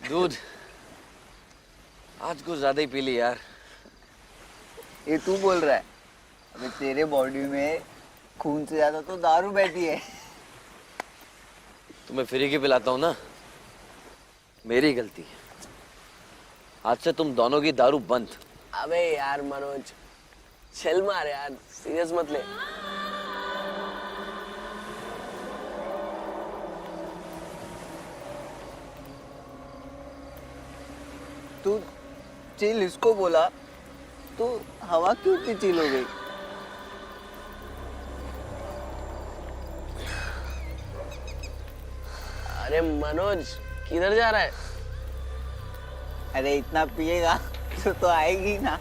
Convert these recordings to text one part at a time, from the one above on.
दूध आज कुछ ज्यादा ही पी ली यार। ये तू बोल रहा है? अबे तेरे बॉडी में खून से ज्यादा तो दारू बहती है। तुम्हें फ्री की पिलाता हूँ ना, मेरी गलती है। आज से तुम दोनों की दारू बंद। अबे यार मनोज, चल मार यार, सीरियस मत ले। तू चिल इसको बोला तो हवा क्यों इतनी चिल हो गई? अरे मनोज, किधर जा रहा है? अरे इतना पिएगा तो आएगी ना।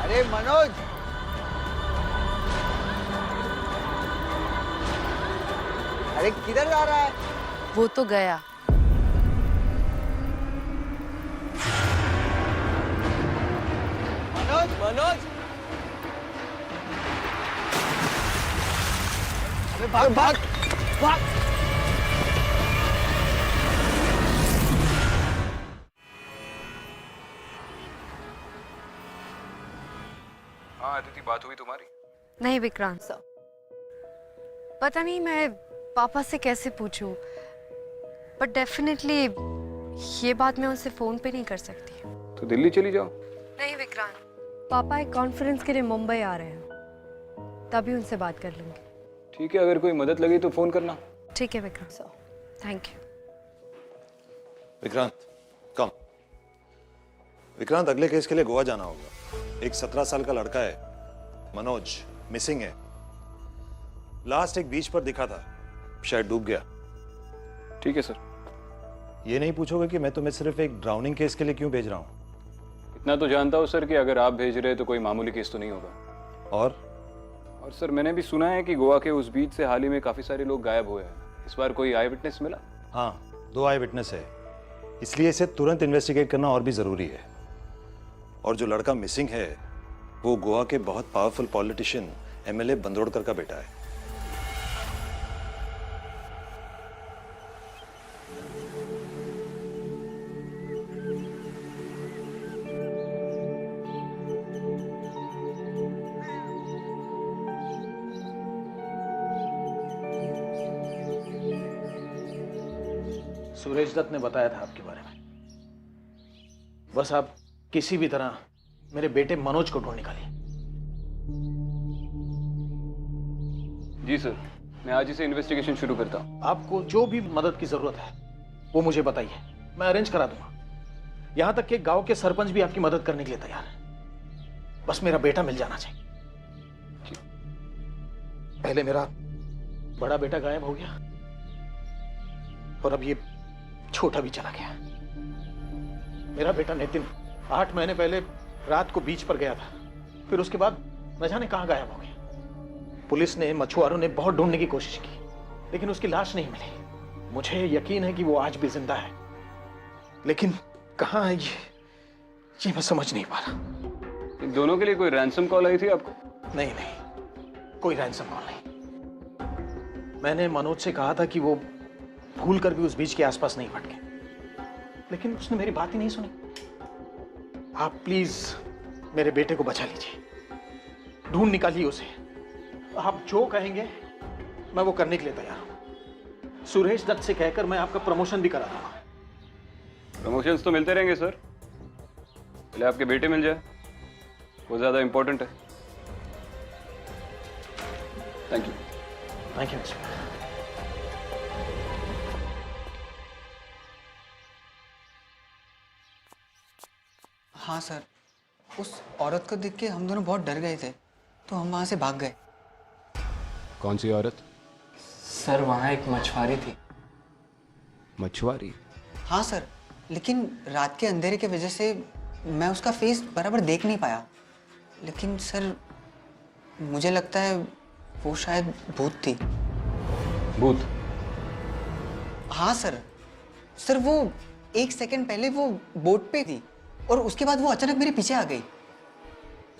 अरे मनोज, अरे किधर जा रहा है? वो तो गया। मनोज, मनोज, अरे भाग भाग भाग। हाँ अदिति, बात हुई तुम्हारी? नहीं विक्रांत सर, पता नहीं मैं पापा से कैसे पूछूं, बट डेफिनेटली ये बात मैं उनसे फोन पे नहीं कर सकती। तो दिल्ली चली जाओ। नहीं विक्रांत, पापा एक कॉन्फ्रेंस के लिए मुंबई आ रहे हैं, तभी उनसे बात कर लूंगी। ठीक है, अगर कोई मदद लगी तो फोन करना। ठीक है Vikrant sir, thank you. Vikrant come. Vikrant, अगले केस के लिए गोवा जाना होगा। एक 17 साल का लड़का है, मनोज, मिसिंग है। लास्ट एक बीच पर दिखा था, शायद डूब गया। ठीक है सर। ये नहीं पूछोगे कि मैं तुम्हें सिर्फ एक ड्राउनिंग केस के लिए क्यों भेज रहा हूं? इतना तो जानता हूँ सर कि अगर आप भेज रहे तो कोई मामूली केस तो नहीं होगा। और सर मैंने भी सुना है कि गोवा के उस बीच से हाल ही में काफी सारे लोग गायब हुए हैं। इस बार कोई आई विटनेस मिला? हाँ, 2 आई विटनेस है, इसलिए इसे तुरंत इन्वेस्टिगेट करना और भी जरूरी है। और जो लड़का मिसिंग है वो गोवा के बहुत पावरफुल पॉलिटिशियन एमएलए बंदरोड़कर का बेटा है। सुरेश दत्त ने बताया था आपके बारे में। बस आप किसी भी तरह मेरे बेटे मनोज को ढूंढ निकालिए। जी सर, मैं आज ही से इन्वेस्टिगेशन शुरू करता हूँ। आपको जो भी मदद की जरूरत है वो मुझे बताइए, मैं अरेंज करा दूंगा। यहां तक कि गांव के सरपंच भी आपकी मदद करने के लिए तैयार है। बस मेरा बेटा मिल जाना चाहिए। पहले मेरा बड़ा बेटा गायब हो गया और अब ये छोटा भी चला गया। मेरा बेटा नितिन 8 महीने पहले रात को बीच पर गया था, फिर उसके बाद न जाने कहां गायब हो गया। पुलिस ने, मछुआरों ने बहुत ढूंढने की कोशिश की, लेकिन उसकी लाश नहीं मिली। मुझे यकीन है कि वो आज भी जिंदा है, लेकिन कहां है ये मैं समझ नहीं पा रहा। इन दोनों के लिए कोई रैंसम कॉल आई थी आपको? नहीं नहीं, कोई रैंसम कॉल नहीं। मैंने मनोज से कहा था कि वो भूल कर भी उस बीच के आसपास नहीं भटके, लेकिन उसने मेरी बात ही नहीं सुनी। आप प्लीज मेरे बेटे को बचा लीजिए, ढूंढ निकालिए उसे। आप जो कहेंगे मैं वो करने के लिए तैयार हूं। सुरेश दत्त से कहकर मैं आपका प्रमोशन भी करा दूंगा। प्रमोशंस तो मिलते रहेंगे सर, पहले आपके बेटे मिल जाए, वो ज़्यादा इंपॉर्टेंट है। Thank you. Thank you mister. हाँ सर, उस औरत को देख के हम दोनों बहुत डर गए थे, तो हम वहाँ से भाग गए। कौन सी औरत? सर वहाँ एक मछुआरी थी। मछुआरी? हाँ सर, लेकिन रात के अंधेरे की वजह से मैं उसका फेस बराबर देख नहीं पाया। लेकिन सर मुझे लगता है वो शायद भूत थी। भूत? हाँ सर, सर वो 1 सेकंड पहले वो बोट पे थी और उसके बाद वो अचानक मेरे पीछे आ गई।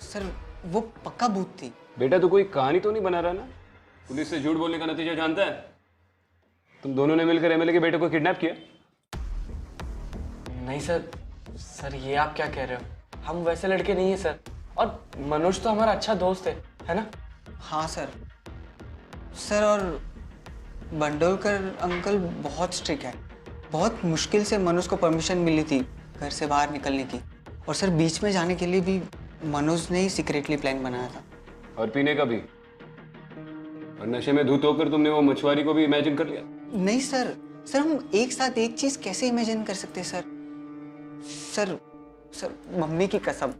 सर वो पक्का भूत थी। बेटा तू कोई कहानी तो नहीं बना रहा ना? पुलिस से झूठ बोलने का नतीजा जानता है? तुम दोनों ने मिलकर एमएलए के बेटे को किडनैप किया? नहीं सर, सर ये आप क्या कह रहे हो? हम वैसे लड़के नहीं है सर। और मनोज तो हमारा अच्छा दोस्त है ना? हाँ सर। सर और बंडोलकर अंकल बहुत स्ट्रिक्ट है। बहुत मुश्किल से मनोज को परमिशन मिली थी घर से बाहर निकलने की। और सर बीच में जाने के लिए भी मनोज ने ही सीक्रेटली प्लान बनाया था। और पीने का भी? और नशे में धुत होकर तुमने वो मछुआरी को भी इमेजिन कर लिया? नहीं सर, सर हम एक साथ एक चीज कैसे इमेजिन कर सकते हैं सर? सर सर मम्मी की कसम,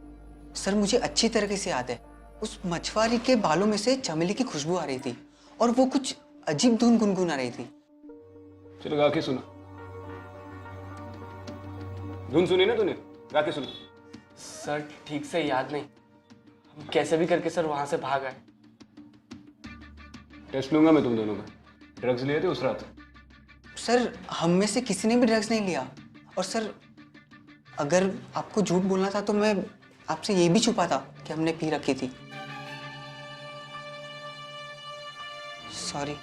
सर मुझे अच्छी तरीके से याद है उस मछुआरी के बालों में से चमेली की खुशबू आ रही थी और वो कुछ अजीब धुन गुनगुना रही थी। चलो गा के सुना। धुन सुनी ना तूने? गा के सुना। सर ठीक से याद नहीं, हम कैसे भी करके सर वहाँ से भाग आए। टेस्ट लूंगा मैं तुम दोनों का। ड्रग्स लिए थे उस रात? सर हम में से किसी ने भी ड्रग्स नहीं लिया। और सर अगर आपको झूठ बोलना था तो मैं आपसे ये भी छुपा था कि हमने पी रखी थी। सॉरी।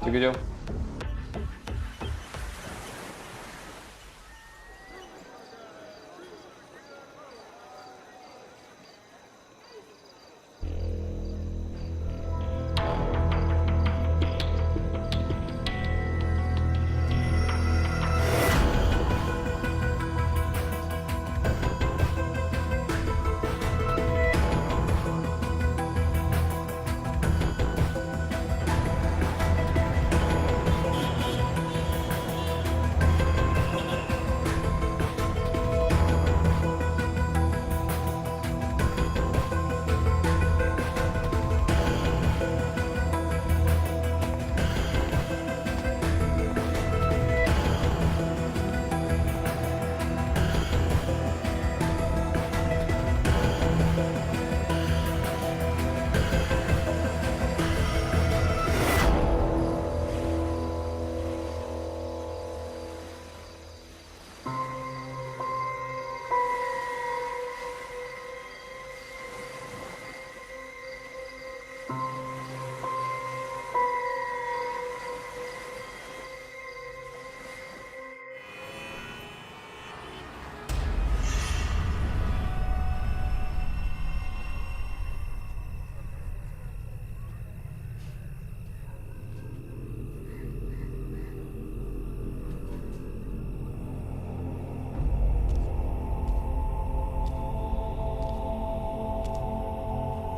ठीक है जाओ।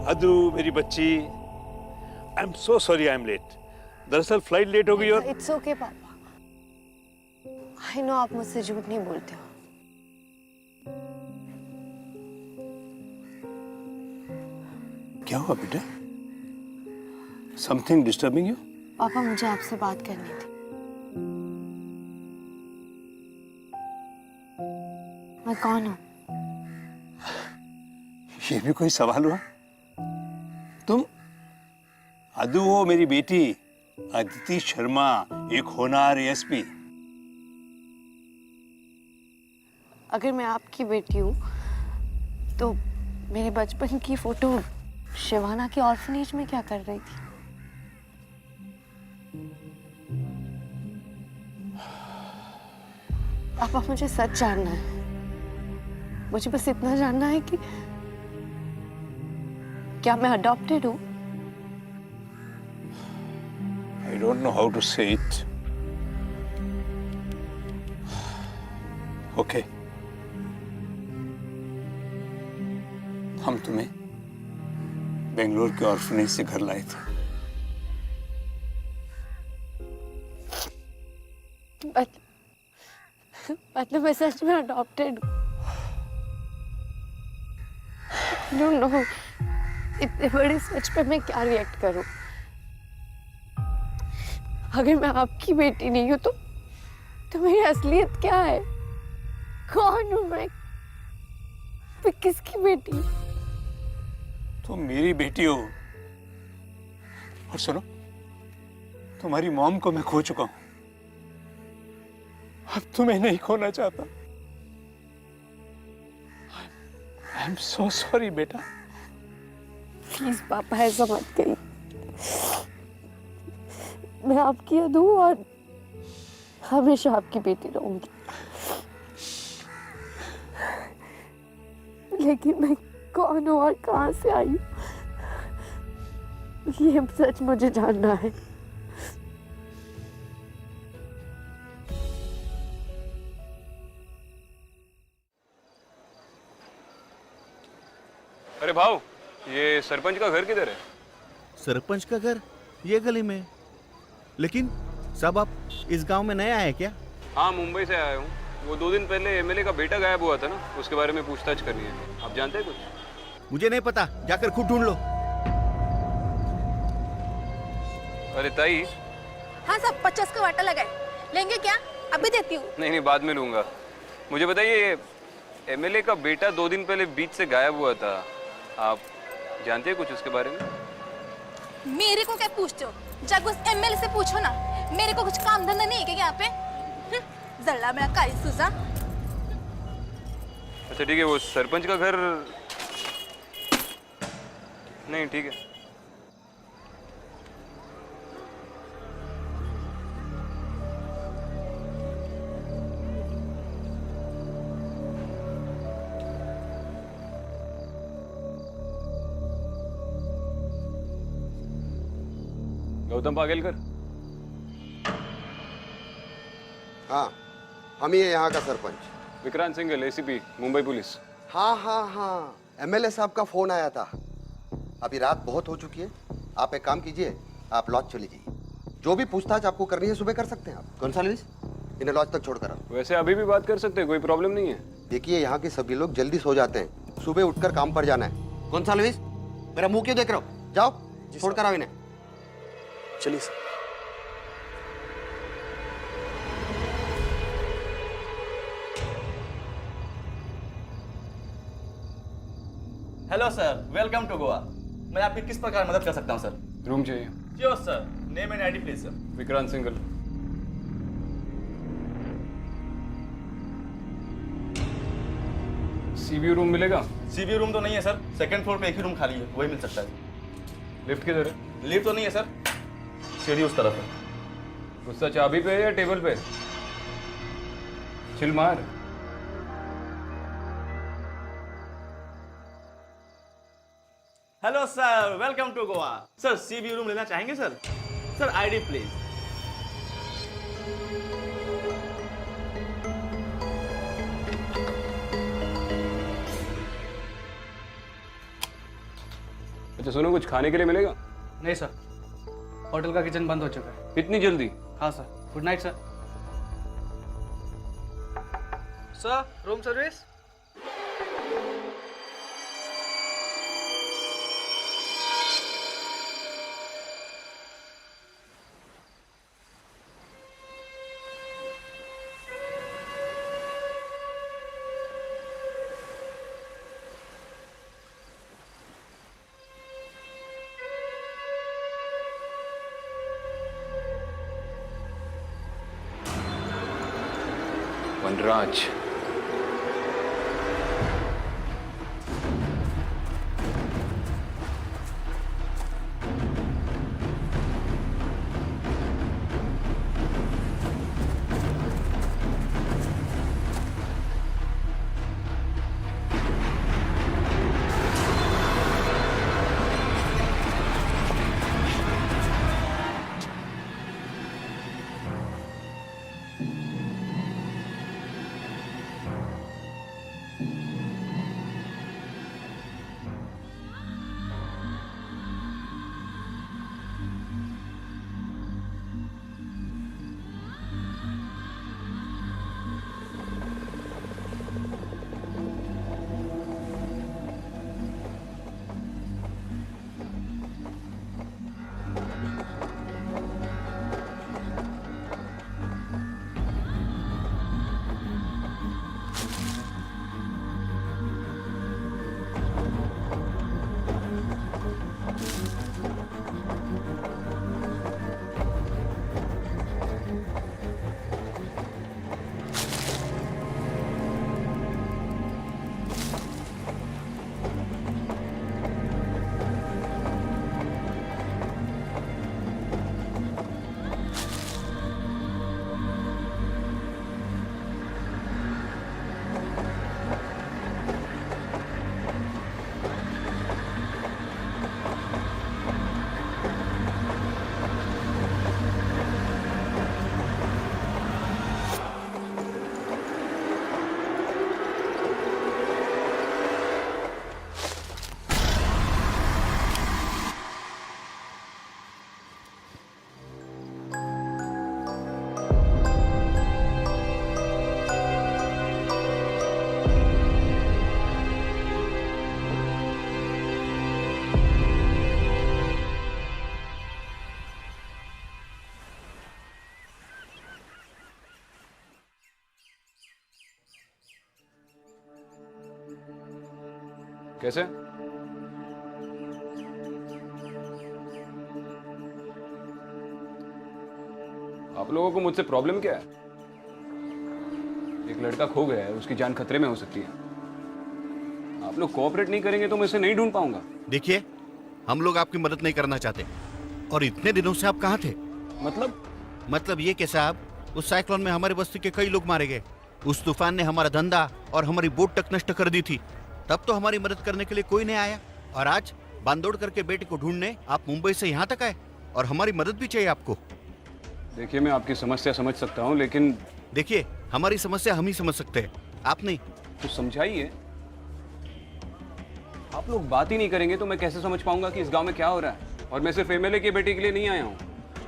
अदू मेरी बच्ची, I am so sorry I am late. दरअसल फ्लाइट लेट हो गई और इट्स ओके पापा, आई नो आप मुझसे झूठ नहीं बोलते हो। क्या हुआ बेटा? Something disturbing you? पापा मुझे आपसे बात करनी थी। मैं कौन हूँ? ये भी कोई सवाल हुआ? तुम अदू हो मेरी बेटी अदिति शर्मा, एक होनहार एएसपी। अगर मैं आपकी बेटी हूँ तो मेरे बचपन की फोटो शिवाना के ऑर्फनेज में क्या कर रही थी? पापा मुझे सच जानना है। मुझे बस इतना जानना है कि क्या मैं अडॉप्टेड हूँ? I don't know how to say it. Okay. हम तुम्हें बेंगलोर के ऑर्फनेज से घर लाए थे। मतलब मैं सच में अडॉप्टेड हूँ। डोंट नो इतने बड़े सच पे मैं क्या रिएक्ट करूं। अगर मैं आपकी बेटी नहीं हूं तो मेरी असलियत क्या है? कौन हूं मैं किसकी बेटी हूं? तुम मेरी बेटी हो। और सुनो, तुम्हारी मॉम को मैं खो चुका हूं, अब तुम्हें नहीं खोना चाहता। आई एम सो सॉरी बेटा। प्लीज पापा ऐसा मत करिए। मैं आपकी अदू और हमेशा आपकी बेटी रहूंगी। लेकिन मैं कौन हूँ और कहाँ से आई हूँ, ये सच मुझे जानना है। अरे भाव, ये सरपंच का घर किधर है? सरपंच का घर ये गली में। लेकिन साहब आप इस गांव में नए आए क्या? हाँ, मुंबई से आया हूँ। वो 2 दिन पहले एमएलए का बेटा गायब हुआ था ना, उसके बारे में पूछताछ करनी है। आप जानते हैं कुछ? मुझे नहीं पता, जाकर खुद ढूंढ लो। अरे ताई। हाँ साहब, 50 का वाटा लगाए। लेंगे क्या? अभी देती हूँ। नहीं, बाद में लूंगा। मुझे बताइए, एमएलए का बेटा 2 दिन पहले बीच से गायब हुआ था, आप जानते हैं कुछ उसके बारे में? मेरे को क्या पूछते हो? जाकर उस एमएलए से पूछो ना। मेरे को कुछ काम धंधा नहीं है क्या यहाँ पे? जल्ला मेरा काई सुजा। अच्छा ठीक है, वो सरपंच का घर नहीं, ठीक है। गौतम पागेलकर? हाँ, हम ही है यहाँ का सरपंच। Vikrant Singhal, ACP Mumbai police. हाँ, एमएलए साहब का फोन आया था। अभी रात बहुत हो चुकी है, आप एक काम कीजिए, आप लॉज चली जाइए। जो भी पूछताछ आपको करनी है सुबह कर सकते हैं आप। गोंसाल्विस, इन्हें लॉज तक छोड़कर आओ। वैसे अभी भी बात कर सकते हैं, कोई प्रॉब्लम नहीं है। देखिए, यहाँ के सभी लोग जल्दी सो जाते हैं, सुबह उठकर काम पर जाना है। गोंसाल्विस, मेरा मुंह क्यों देख रहे हो? जाओ, छोड़कर आओ इन्हें। चलिए sir. Hello sir, welcome to Goa. मैं आपकी किस प्रकार मदद कर सकता हूं सर? रूम चाहिए। Sure sir, name and ID please sir. Vikrant Singhal. Sea view room मिलेगा? सीवी रूम तो नहीं है सर, सेकंड फ्लोर पे एक ही रूम खाली है, वही मिल सकता है। लिफ्ट किधर है? लिफ्ट तो नहीं है सर, सीढ़ी उस तरफ है। गुस्सा चाबी पे है या टेबल पे? चिल मार। Hello sir, welcome to Goa. Sir, sea view room लेना चाहेंगे सर? Sir, ID please. अच्छा सुनो, कुछ खाने के लिए मिलेगा? नहीं सर, होटल का किचन बंद हो चुका है। इतनी जल्दी? हाँ सर। Good night sir. Sir, room service. Vanraj. कैसे? आप लोगों को मुझसे प्रॉब्लम क्या है? एक लड़का खो गया है, उसकी जान खतरे में हो सकती है। आप लोग कोऑपरेट नहीं करेंगे तो मैं इसे नहीं ढूंढ पाऊंगा। देखिए, हम लोग आपकी मदद नहीं करना चाहते। और इतने दिनों से आप कहाँ थे? मतलब ये कि साहब, उस साइक्लोन में हमारे बस्ती के कई लोग मारे गए। उस तूफान ने हमारा धंधा और हमारी बोट तक नष्ट कर दी थी। तब तो हमारी मदद करने के लिए कोई नहीं आया, और आज बांदोड़ करके बेटे को ढूंढने आप मुंबई से यहाँ तक आए, और हमारी मदद भी चाहिए आपको। देखिए, मैं आपकी समस्या समझ सकता हूँ, लेकिन देखिए, हमारी समस्या हम ही समझ सकते हैं, आप नहीं। तो समझाइए। आप लोग बात ही नहीं करेंगे तो मैं कैसे समझ पाऊंगा कि इस गांव में क्या हो रहा है? और मैं सिर्फ एमएलए के बेटे के लिए नहीं आया हूँ,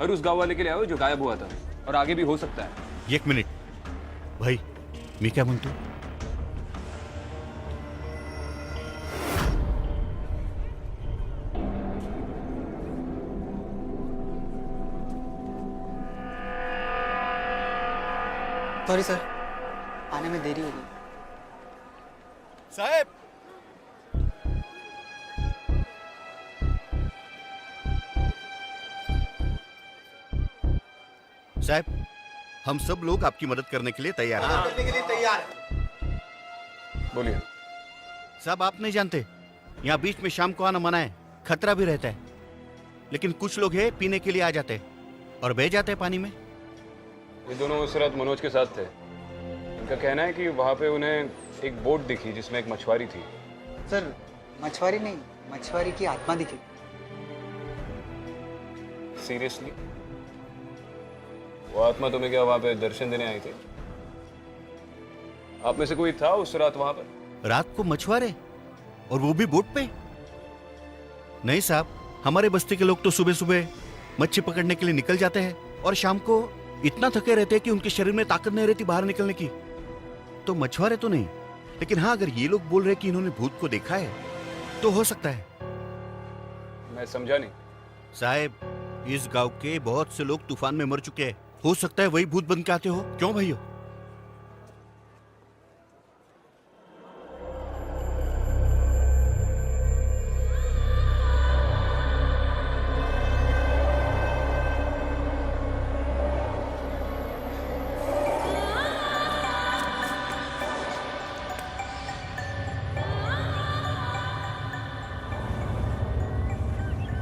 और उस गांव वाले के लिए आया हूँ जो गायब हुआ था, और आगे भी हो सकता है। एक मिनिट भाई, मी क्या म्हणतो? सॉरी सर, आने में देरी हो गई। साहब, साहब, हम सब लोग आपकी मदद करने के लिए तैयार हैं। बोलिए। साहब, आप नहीं जानते, यहाँ बीच में शाम को आना मना है, खतरा भी रहता है। लेकिन कुछ लोग हैं, पीने के लिए आ जाते हैं और बह जाते हैं पानी में। ये दोनों उस रात मनोज के साथ थे। उनका कहना है कि वहाँ पे उन्हें एक बोट दिखी जिसमें एक मछुआरी थी। सर, मछुआरी नहीं, मछुआरी की आत्मा दिखी। सीरियसली? वो आत्मा तुम्हें क्या वहाँ पे दर्शन देने आई थी? आप में से कोई था उस रात वहाँ पर? रात को मछुआरे, और वो भी बोट पे? नहीं साहब, हमारे बस्ती के लोग तो सुबह सुबह मच्छी पकड़ने के लिए निकल जाते हैं, और शाम को इतना थके रहते हैं कि उनके शरीर में ताकत नहीं रहती बाहर निकलने की। तो मछुआरे तो नहीं, लेकिन हाँ, अगर ये लोग बोल रहे कि इन्होंने भूत को देखा है तो हो सकता है। मैं समझा नहीं। साहब, इस गांव के बहुत से लोग तूफान में मर चुके हैं, हो सकता है वही भूत बन के आते हो। क्यों भाइयों?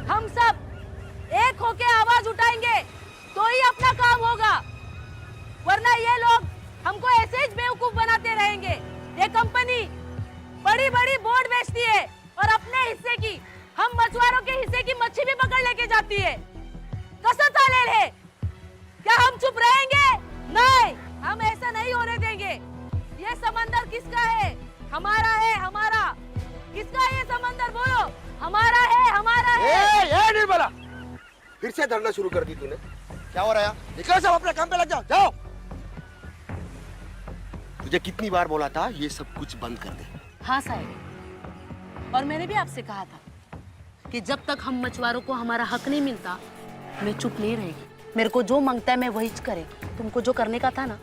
हम सब एक होके आवाज उठाएंगे तो ही अपना काम होगा, वरना ये लोग हमको ऐसे ही बेवकूफ बनाते रहेंगे। ये कंपनी बड़ी बड़ी बोट बेचती है और अपने हिस्से की, हम मछुआरों के हिस्से की मच्छी भी पकड़ लेके जाती है। कसम चालेल है, क्या हम चुप रहेंगे? नहीं, हम ऐसा नहीं होने देंगे। ये समंदर किसका है? हमारा है, हमारा। किसका है ये समंदर? बोलो। हमारा है, हमारा है। ये नहीं बोला, फिर से धरना शुरू कर दी तूने। क्या हो रहा है? निकलो सब, अपने काम पे लग जाओ। जाओ। तुझे कितनी बार बोला था ये सब कुछ बंद कर दे? हाँ साहब, और मैंने भी आपसे कहा था कि जब तक हम मछुआरों को हमारा हक नहीं मिलता, मैं चुप नहीं रहेगी। मेरे को जो मांगता है मैं वही करेगी। तुमको जो करने का था ना,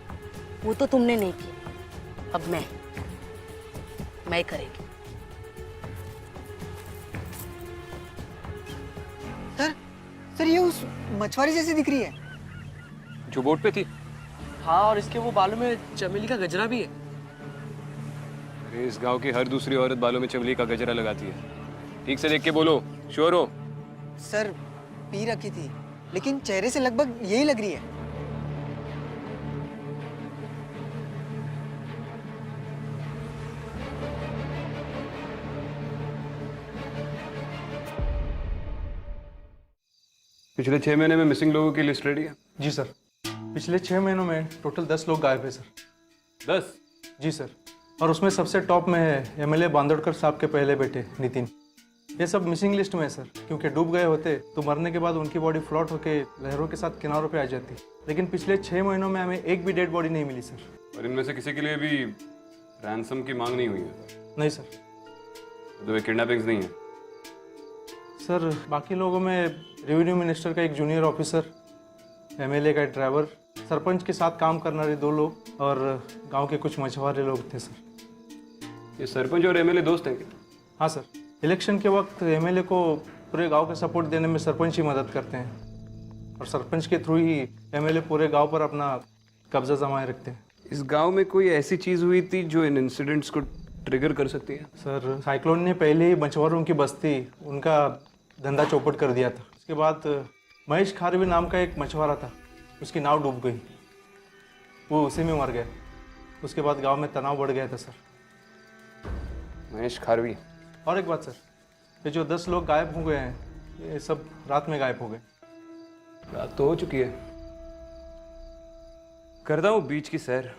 वो तो तुमने नहीं किया। अब मैं करेगी। सर, ये उस मछुआरी जैसी दिख रही है जो बोट पे थी। हाँ, और इसके वो बालों में चमेली का गजरा भी है। अरे, इस गांव की हर दूसरी औरत बालों में चमेली का गजरा लगाती है। ठीक से देख के बोलो, श्योर हो? सर, पी रखी थी, लेकिन चेहरे से लगभग यही लग रही है। पिछले 6 महीने में मिसिंग लोगों की लिस्ट रेडी है? जी सर, पिछले 6 महीनों में टोटल 10 लोग गायब है सर। 10? जी सर, और उसमें सबसे टॉप में है एमएलए बांदोड़कर साहब के पहले बेटे नितिन। ये सब मिसिंग लिस्ट में है सर, क्योंकि डूब गए होते तो मरने के बाद उनकी बॉडी फ्लोट होके लहरों के साथ किनारों पे आ जाती। लेकिन पिछले 6 महीनों में हमें एक भी डेड बॉडी नहीं मिली सर। और इनमें से किसी के लिए भी रैंसम की मांग नहीं हुई है? नहीं सर। तो वे किडनैपिंग्स नहीं है? सर, बाकी लोगों में रेवेन्यू मिनिस्टर का एक जूनियर ऑफिसर, एमएलए का ड्राइवर, सरपंच के साथ काम करने वाले 2 लोग और गांव के कुछ मछुआरे लोग थे सर। ये सरपंच और एमएलए दोस्त हैं क्या? हाँ सर, इलेक्शन के वक्त एमएलए को पूरे गांव का सपोर्ट देने में सरपंच ही मदद करते हैं और सरपंच के थ्रू ही एमएलए पूरे गांव पर अपना कब्जा जमाए रखते हैं। इस गांव में कोई ऐसी चीज हुई थी जो इन इंसिडेंट्स को ट्रिगर कर सकती है? सर, साइक्लोन ने पहले ही मछुआरों की बस्ती, उनका धंधा चौपट कर दिया था। उसके बाद महेश खारवी नाम का एक मछुआरा था, उसकी नाव डूब गई, वो उसी में मर गया। उसके बाद गांव में तनाव बढ़ गया था सर। महेश खारवी। और एक बात सर, ये जो 10 लोग गायब हो गए हैं, ये सब रात में गायब हो गए। रात तो हो चुकी है। करता हूँ बीच की सैर।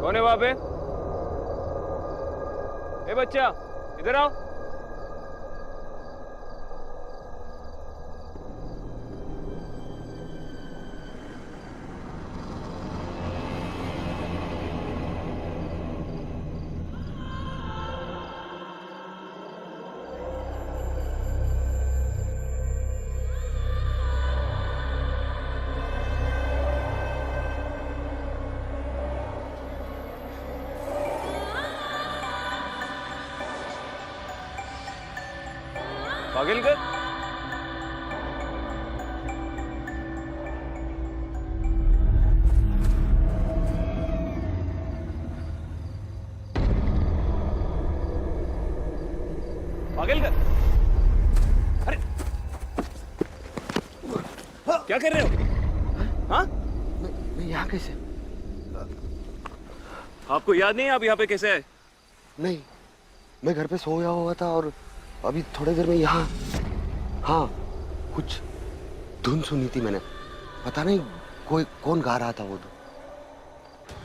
कौन है वहां पे? ए बच्चा, इधर आओ। पागलकर, पागलकर, अरे क्या कर रहे हो? हाँ, मैं यहाँ कैसे? आपको याद नहीं है आप यहाँ पे कैसे आए? नहीं, मैं घर पे सोया हुआ था और अभी थोड़ी देर में यहाँ। हाँ, कुछ धुन सुनी थी मैंने, पता नहीं कोई कौन गा रहा था वो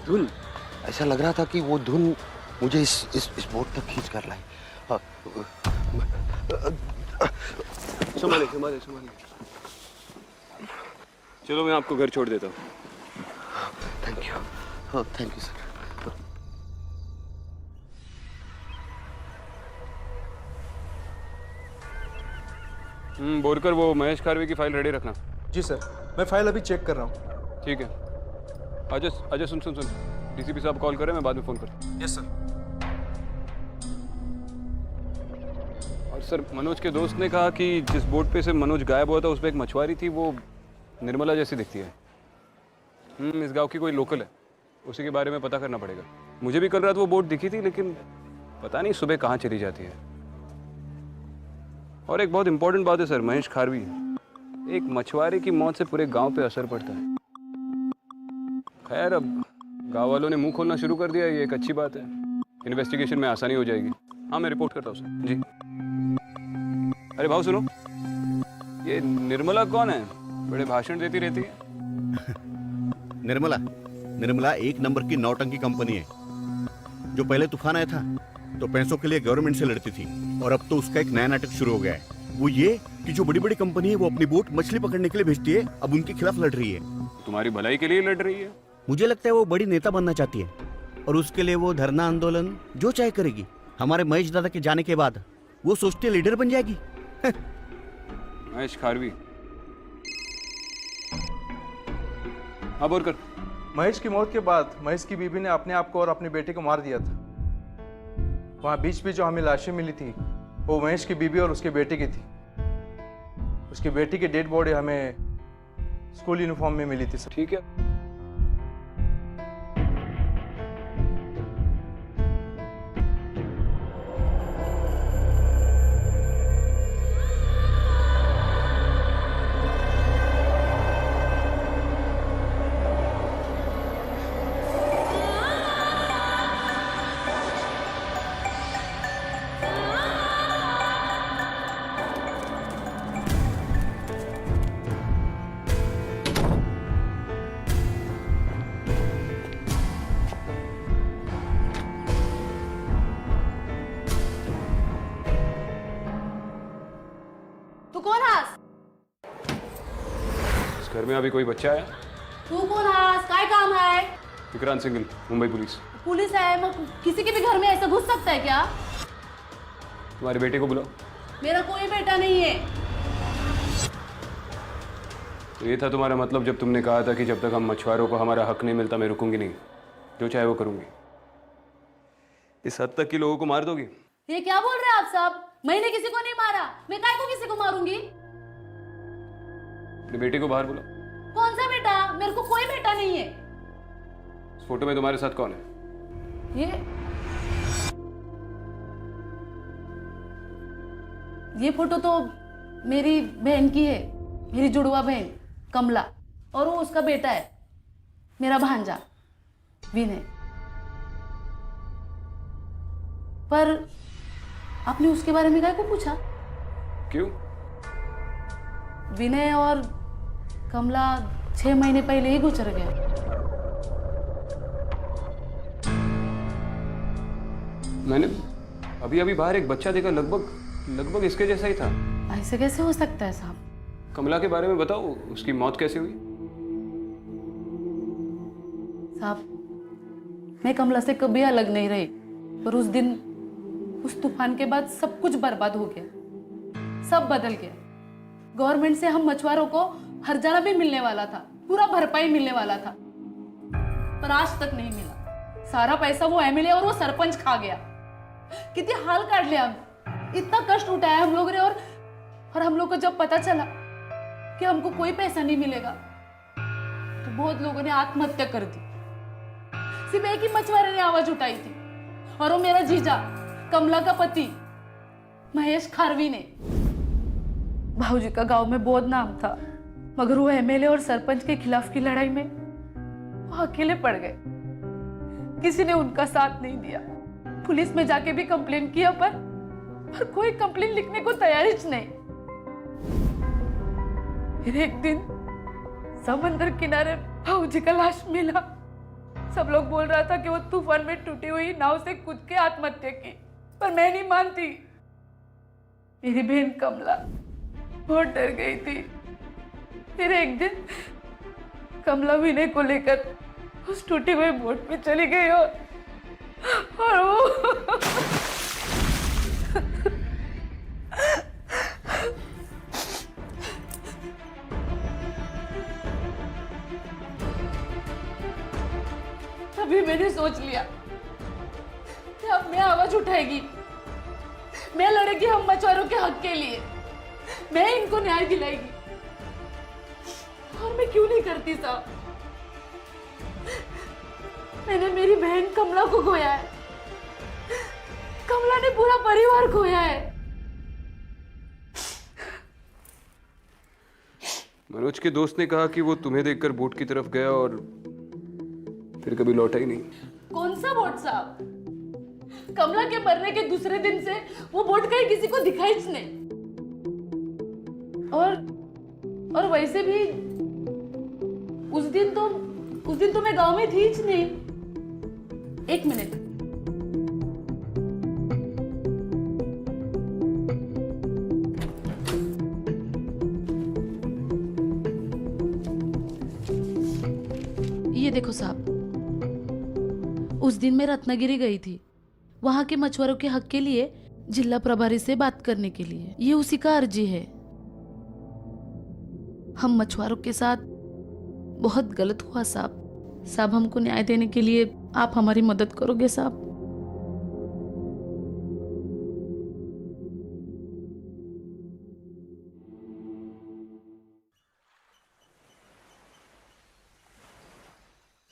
धुन। ऐसा लग रहा था कि वो धुन मुझे इस बोट तक खींच कर लाई। संभालिए संभालिए संभालिए। चलो मैं आपको घर छोड़ देता हूँ। Thank you. हाँ, थैंक यू सर। बोलकर वो महेश खारवी की फाइल रेडी रखना। जी सर, मैं फाइल अभी चेक कर रहा हूँ। ठीक है। अजय अजय सुन सुन सुन, डीसीपी साहब कॉल करें, मैं बाद में फोन करता। Yes sir. और सर, मनोज के दोस्त ने कहा कि जिस बोट पे से मनोज गायब हुआ था उस पर एक मछुआरी थी, वो निर्मला जैसी दिखती है। इस गांव की कोई लोकल है, उसी के बारे में पता करना पड़ेगा। मुझे भी कल रात वो बोट दिखी थी, लेकिन पता नहीं सुबह कहाँ चली जाती है। और एक बहुत इंपॉर्टेंट बात है सर, महेश खारवी, एक मछुआरे की मौत से पूरे गांव पे असर पड़ता है। खैर, अब गांव वालों ने मुंह खोलना शुरू कर दिया, ये एक अच्छी बात है। इन्वेस्टिगेशन में आसानी हो जाएगी। हाँ, मैं रिपोर्ट करता हूँ सर। जी। अरे भाऊ सुनो, ये निर्मला कौन है? बड़े भाषण देती रहती है। निर्मला एक नंबर की नौटंकी कंपनी है। जो पहले तूफान आया था तो पैसों के लिए गवर्नमेंट से लड़ती थी, और अब तो उसका एक नया नाटक शुरू हो गया है। वो ये कि जो बड़ी बड़ी कंपनी है वो अपनी बोट मछली पकड़ने के लिए भेजती है, अब उनके खिलाफ लड़ रही है। तुम्हारी भलाई के लिए लड़ रही है? मुझे लगता है वो बड़ी नेता बनना चाहती है, और उसके लिए वो धरना आंदोलन जो चाहे करेगी। हमारे महेश दादा के जाने के बाद वो सोचती है लीडर बन जाएगी। महेश खारवी। हाँ, बोल कर। महेश की मौत के बाद महेश की बीबी ने अपने आप को और अपने बेटे को मार दिया था। वहाँ बीच में जो हमें लाशें मिली थी वो महेश की बीबी और उसके बेटे की थी। उसकी बेटी की डेड बॉडी हमें स्कूल यूनिफॉर्म में मिली थी सर। ठीक है। तू कोण हास? इस घर में अभी कोई बच्चा है? तू कोण हास? काय काम है? विक्रांत सिंघल, मुंबई पुलिस। पुलिस है, मग किसी के भी घर में ऐसा घुस सकता है क्या? तुम्हारे बेटे को बुलाओ। मेरा कोई बेटा नहीं है। तो ये था तुम्हारा मतलब जब तुमने कहा था कि जब तक हम मछुआरों को हमारा हक नहीं मिलता मैं रुकूंगी नहीं, जो चाहे वो करूंगी। इस हद तक कि लोगों को मार दोगी? ये क्या बोल रहे हैं आप साहब? मैंने किसी को नहीं मारा, मैं काय को किसी को मारूंगी? अपने बेटे को बाहर बुलाओ। कौन सा बेटा? मेरे को कोई बेटा नहीं है। इस फोटो में तुम्हारे साथ कौन है? ये फोटो तो मेरी बहन की है, मेरी जुड़वा बहन कमला, और वो उसका बेटा है, मेरा भांजा विनय। पर आपने उसके बारे में काय को पूछा? क्यों? विनय और कमला 6 महीने पहले ही गुजर गए। मैंने अभी अभी बाहर एक बच्चा देखा, लगभग इसके जैसा ही था। ऐसे कैसे हो सकता है साहब? कमला के बारे में बताओ, उसकी मौत कैसे हुई? साहब मैं कमला से कभी अलग नहीं रही, पर उस दिन उस तूफान के बाद सब कुछ बर्बाद हो गया, सब बदल गया। गवर्नमेंट से हम मछुआरों को हर्जाना भी मिलने वाला था, पूरा भरपाई मिलने वाला था, पर आज तक नहीं मिला। सारा पैसा वो एमएलए और वो सरपंच खा गया। कितने हाल काट लिया, इतना कष्ट उठाया हम लोग ने, और हम लोग को जब पता चला कि हमको कोई पैसा नहीं मिलेगा तो बहुत लोगों ने आत्महत्या कर दी। सिर्फ एक ही मछुआरे ने आवाज उठाई थी, और वो मेरा जीजा कमला का पति महेश खारवी ने। भाऊजी का गांव में बहुत नाम था, मगर वो एमएलए और सरपंच के खिलाफ की लड़ाई में वो अकेले पड़ गए। किसी ने उनका साथ नहीं दिया। पुलिस में जाके भी कंप्लेन किया, पर कोई कंप्लेन लिखने को तैयार ही नहीं। फिर एक दिन समंदर किनारे भाऊजी का लाश मिला। सब लोग बोल रहा था कि वो तूफान में टूटी हुई नाव से कूद के आत्महत्या की, पर मैं नहीं मानती। मेरी बहन कमला बहुत डर गई थी। फिर एक दिन कमला विनय को लेकर उस टूटी हुई बोट में चली गई, और वो तभी मैंने सोच लिया कि अब मैं आवाज उठाएगी, मैं लड़ेगी हम मछुआरों के हक के लिए, मैं इनको न्याय दिलाएगी। और मैं क्यों नहीं करती साहब? मैंने मेरी बहन कमला को खोया है, कमला ने पूरा परिवार खोया है। मनोज के दोस्त ने कहा कि वो तुम्हें देखकर बोट की तरफ गया और फिर कभी लौटा ही नहीं। कौन सा बोट साहब? कमला के मरने के दूसरे दिन से वो बोट कहीं किसी को दिखाई ही नहीं। और वैसे भी उस दिन तो मैं गांव में थी ही नहीं। एक मिनट, ये देखो साहब, उस दिन मैं रत्नागिरी गई थी, वहां के मछुआरों के हक के लिए जिला प्रभारी से बात करने के लिए। ये उसी का अर्जी है। हम मछुआरों के साथ बहुत गलत हुआ साहब। साहब हमको न्याय देने के लिए आप हमारी मदद करोगे साहब?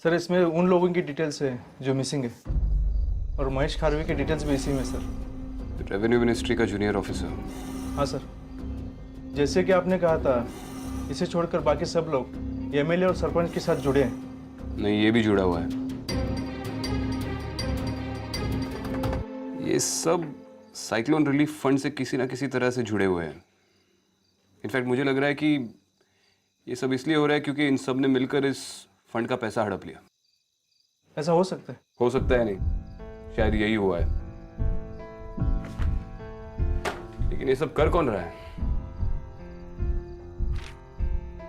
सर इसमें उन लोगों की डिटेल्स है जो मिसिंग है, और महेश खारवी की डिटेल्स भी इसी में सर। रेवेन्यू मिनिस्ट्री का जूनियर ऑफिसर। हाँ सर, जैसे कि आपने कहा था, इसे छोड़कर बाकी सब लोग एमएलए और सरपंच के साथ जुड़े हैं। नहीं, ये भी जुड़ा हुआ है। ये सब साइक्लोन रिलीफ फंड से किसी ना किसी तरह से जुड़े हुए हैं। इनफैक्ट मुझे लग रहा है कि ये सब इसलिए हो रहा है क्योंकि इन सब ने मिलकर इस फंड का पैसा हड़प लिया। ऐसा हो सकता है? हो सकता है नहीं, शायद यही हुआ है। लेकिन ये सब कर कौन रहा है?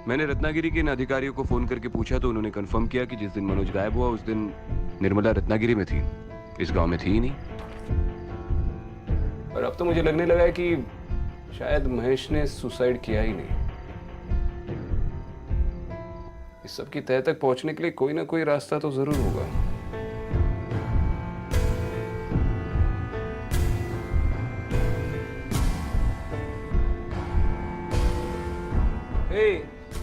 मैंने रत्नागिरी के इन अधिकारियों को फोन करके पूछा तो उन्होंने कंफर्म किया कि जिस दिन मनोज गायब हुआ उस दिन निर्मला रत्नागिरी में थी, इस गांव में थी ही नहीं। पर अब तो मुझे लगने लगा है कि शायद महेश ने सुसाइड किया ही नहीं। इस सब की तह तक पहुंचने के लिए कोई ना कोई रास्ता तो जरूर होगा।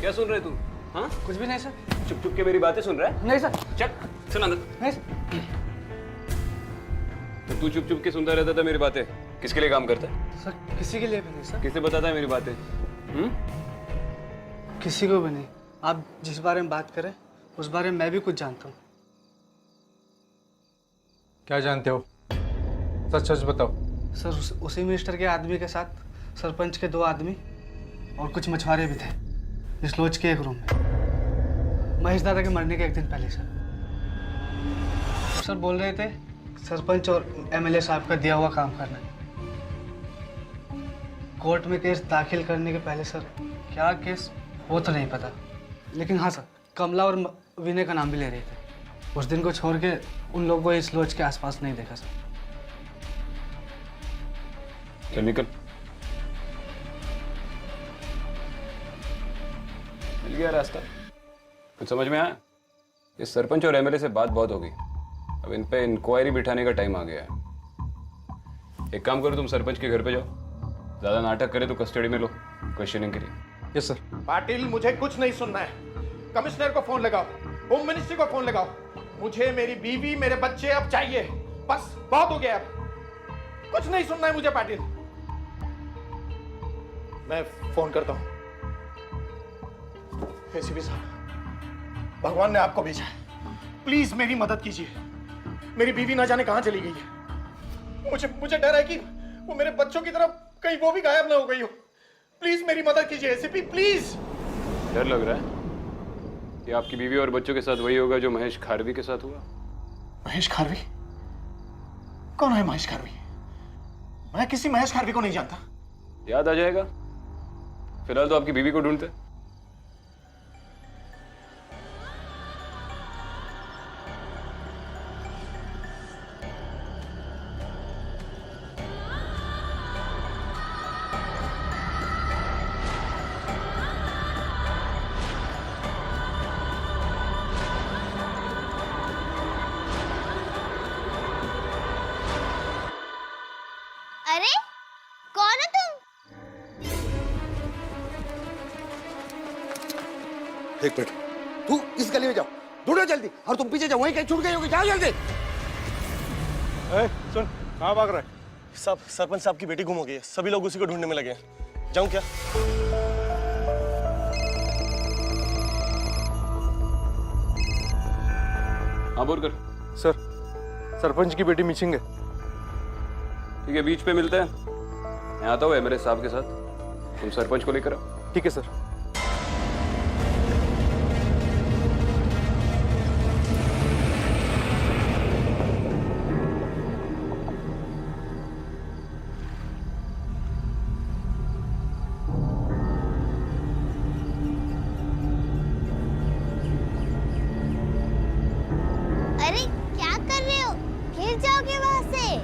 क्या सुन रहे तू? हाँ कुछ भी नहीं सर। चुप चुप के मेरी बातें सुन रहा है? नहीं सर। चल चल अंदर। नहीं सर। तो तू चुप चुप के सुनता रहता था मेरी बातें, किसके लिए काम करता है? सर किसी के लिए भी नहीं सर। किसे बताता है मेरी बातें? किसी को भी नहीं। आप जिस बारे में बात करें उस बारे में मैं भी कुछ जानता हूँ। क्या जानते हो? सच सच बताओ। सर उसी मिनिस्टर के आदमी के साथ सरपंच के 2 आदमी और कुछ मछुआरे भी थे इस लॉज के एक रूम में, महेश दादा के मरने के 1 दिन पहले सर। सर बोल रहे थे सरपंच और एमएलए साहब का दिया हुआ काम करना है। कोर्ट में केस दाखिल करने के पहले सर क्या केस वो तो नहीं पता, लेकिन हाँ सर कमला और विनय का नाम भी ले रहे थे। उस दिन को छोड़ के उन लोगों को इस लॉज के आसपास नहीं देखा सर। चल निकल। मिल गया रास्ता? कुछ समझ में आया? इस सरपंच और एमएलए से बात बहुत होगी, अब इन पे इंक्वायरी बिठाने का टाइम आ गया है। एक काम करो, तुम सरपंच के घर पे जाओ, ज्यादा नाटक करे तो कस्टडी में लो क्वेश्चनिंग के लिए। Yes sir. पाटिल मुझे कुछ नहीं सुनना है। कमिश्नर को फोन लगाओ, होम मिनिस्ट्री को फोन लगाओ। मुझे मेरी बीवी मेरे बच्चे अब चाहिए, बस बहुत हो गया। अब कुछ नहीं सुनना है मुझे पाटिल। मैं फोन करता हूं। एसीपी साहब, भगवान ने आपको भेजा है, प्लीज मेरी मदद कीजिए। मेरी बीवी ना जाने कहां चली गई है। मुझे डर है कि वो मेरे बच्चों की तरफ कहीं वो भी गायब ना हो गई हो। प्लीज मेरी मदद कीजिए एसीपी, प्लीज। डर लग रहा है कि आपकी बीवी और बच्चों के साथ वही होगा जो महेश खारवी के साथ हुआ। महेश खारवी? कौन है महेश खारवी? मैं किसी महेश खारवी को नहीं जानता। याद आ जाएगा। फिलहाल तो आपकी बीवी को ढूंढते। अरे कौन हो तुम? एक मिनट, तू इस गली में जाओ, ढूंढो जल्दी। और तुम पीछे जाओ, वहीं कहीं छूट गई होगी, जाओ जल्दी। सुन, कहाँ भाग रहा है? सब सरपंच साहब की बेटी गुम हो गई है, सभी लोग उसी को ढूंढने में लगे हैं। जाऊं क्या? हाँ बोल कर। सर सरपंच की बेटी मिसिंग है। ठीक है, बीच पे मिलते हैं। मैं आता हूँ एमएलए साहब के साथ, तुम सरपंच को लेकर आओ। ठीक है सर। अरे क्या कर रहे हो? गिर जाओगे वहां से।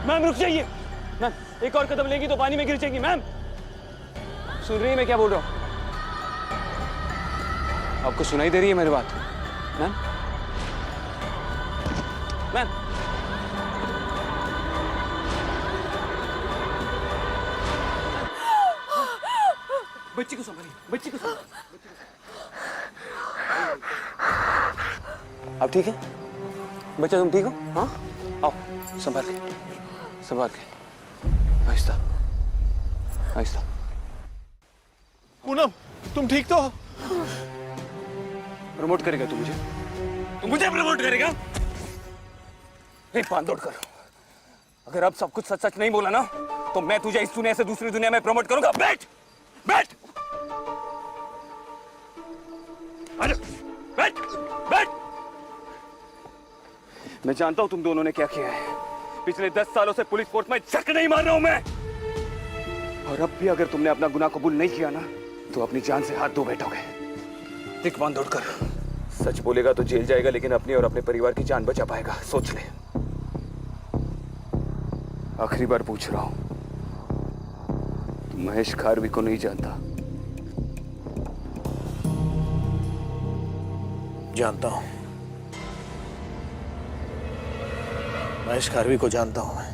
मैम रुक जाइए। मैम एक और कदम लेंगी तो पानी में गिर जाएगी। मैम सुन रही है मैं क्या बोल रहा हूँ? आपको सुनाई दे रही है मेरी बात? मैम मैम बच्ची को संभालिए, बच्ची को संभालिए। आप ठीक है बच्चा? तुम ठीक हो? हाँ आओ, संभाल के संभाल के, आहिस्ता आहिस्ता। पूनम तुम ठीक तो? प्रमोट करेगा तू मुझे? तू मुझे प्रमोट करेगा? बांधोड़ कर, अगर अब सब कुछ सच सच नहीं बोला ना तो मैं तुझे इस दुनिया से दूसरी दुनिया में प्रमोट करूंगा। बैठ बैठ अरे बैठ बैठ। मैं जानता हूं तुम दोनों ने क्या किया है। पिछले 10 सालों से पुलिस फोर्स में झक नहीं मार रहा हूं मैं, और अब भी अगर तुमने अपना गुनाह कबूल नहीं किया ना तो अपनी जान से हाथ धो बैठोगे। देख बांधोड़ कर, सच बोलेगा तो जेल जाएगा लेकिन अपनी और अपने परिवार की जान बचा पाएगा, सोच ले। आखिरी बार पूछ रहा हूं, तुम महेश खारवी को नहीं जानता? जानता हूं, महेश खारवी को जानता हूं मैं।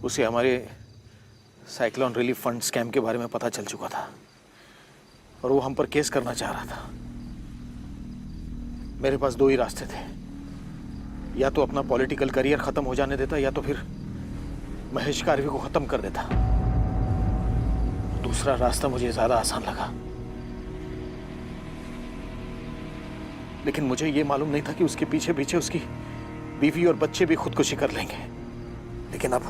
उसे हमारे साइक्लोन रिलीफ फंड स्कैम के बारे में पता चल चुका था और वो हम पर केस करना चाह रहा था। मेरे पास दो ही रास्ते थे, या तो अपना पॉलिटिकल करियर खत्म हो जाने देता या तो फिर महेश खारवी को खत्म कर देता। दूसरा रास्ता मुझे ज्यादा आसान लगा, लेकिन मुझे यह मालूम नहीं था कि उसके पीछे पीछे उसकी बीवी और बच्चे भी खुदकुशी कर लेंगे। लेकिन अब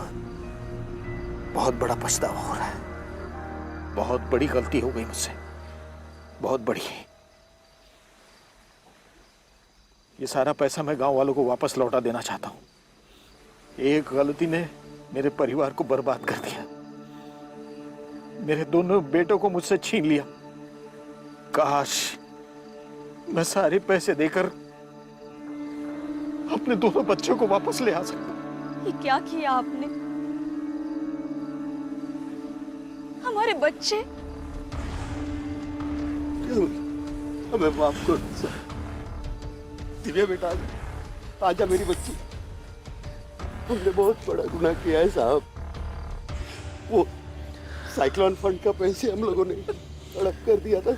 बहुत बड़ा पछतावा हो रहा है। बहुत बड़ी गलती हो गई मुझसे, बहुत बड़ी। ये सारा पैसा मैं गांव वालों को वापस लौटा देना चाहता हूं। एक गलती ने मेरे परिवार को बर्बाद कर दिया, मेरे दोनों बेटों को मुझसे छीन लिया। काश मैं सारे पैसे देकर अपने दोनों बच्चों को वापस ले आ सकता। ये क्या किया आपने? हमारे बच्चे हमें माफ कर दो। दिव्या बेटा आजा मेरी बच्ची, हमने बहुत बड़ा गुनाह किया है साहब। वो साइक्लोन फंड का पैसे हम लोगों ने हड़प कर दिया था।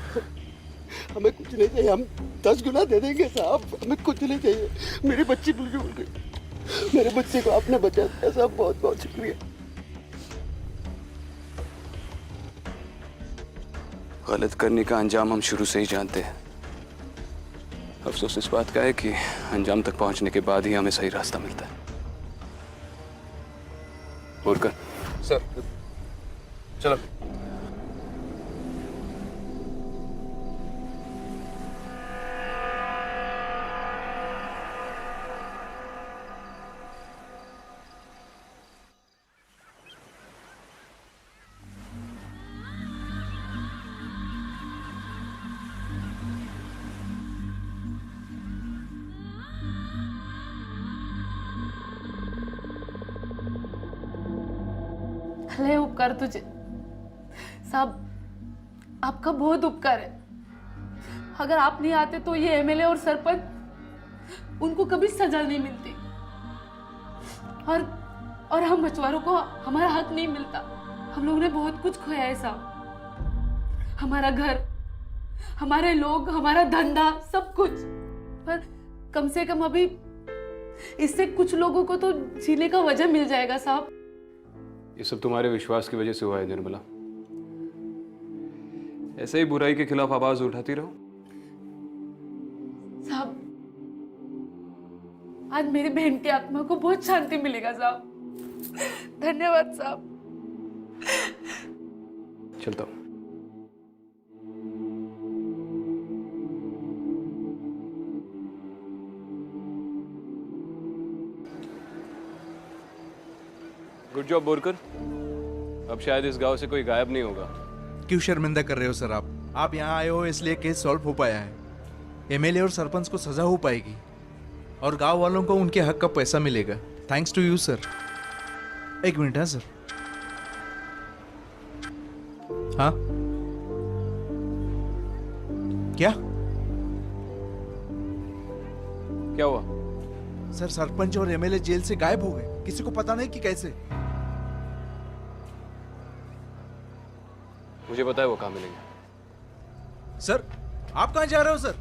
हमें कुछ नहीं चाहिए, हम 10 गुना दे देंगे साहब, हमें कुछ नहीं चाहिए। मेरी बच्ची भूल गई, मेरे बच्चे को आपने बचा दिया साहब, बहुत बहुत शुक्रिया। गलत करने का अंजाम हम शुरू से ही जानते हैं। अफसोस इस बात का है कि अंजाम तक पहुंचने के बाद ही हमें सही रास्ता मिलता है। बोरकर सर चलो। भले उपकार तुझे साहब, आपका बहुत उपकार है। अगर आप नहीं आते तो ये एमएलए और सरपंच, उनको कभी सजा नहीं मिलती और हम मछुआरों को हमारा हक नहीं मिलता। हम लोगों ने बहुत कुछ खोया है साहब, हमारा घर, हमारे लोग, हमारा धंधा, सब कुछ। पर कम से कम अभी इससे कुछ लोगों को तो जीने का वजह मिल जाएगा साहब। ये सब तुम्हारे विश्वास की वजह से हुआ है निर्मला। ऐसे ही बुराई के खिलाफ आवाज उठाती रहो। साहब आज मेरी बहन की आत्मा को बहुत शांति मिलेगा साहब। धन्यवाद साहब। चलता हूं। Good job Borkar. अब शायद इस गांव से कोई गायब नहीं होगा। क्यों शर्मिंदा कर रहे हो सर? आप यहाँ आए हो इसलिए केस सॉल्व हो पाया है। एमएलए और सरपंच को सजा हो पाएगी और गांव वालों को उनके हक का पैसा मिलेगा। Thanks to you sir. एक मिनट है सर। हाँ क्या क्या हुआ? सर सरपंच और एमएलए जेल से गायब हो गए, किसी को पता नहीं कि कैसे। मुझे पता है वो कहाँ मिलेंगे। सर आप कहाँ जा रहे हो सर?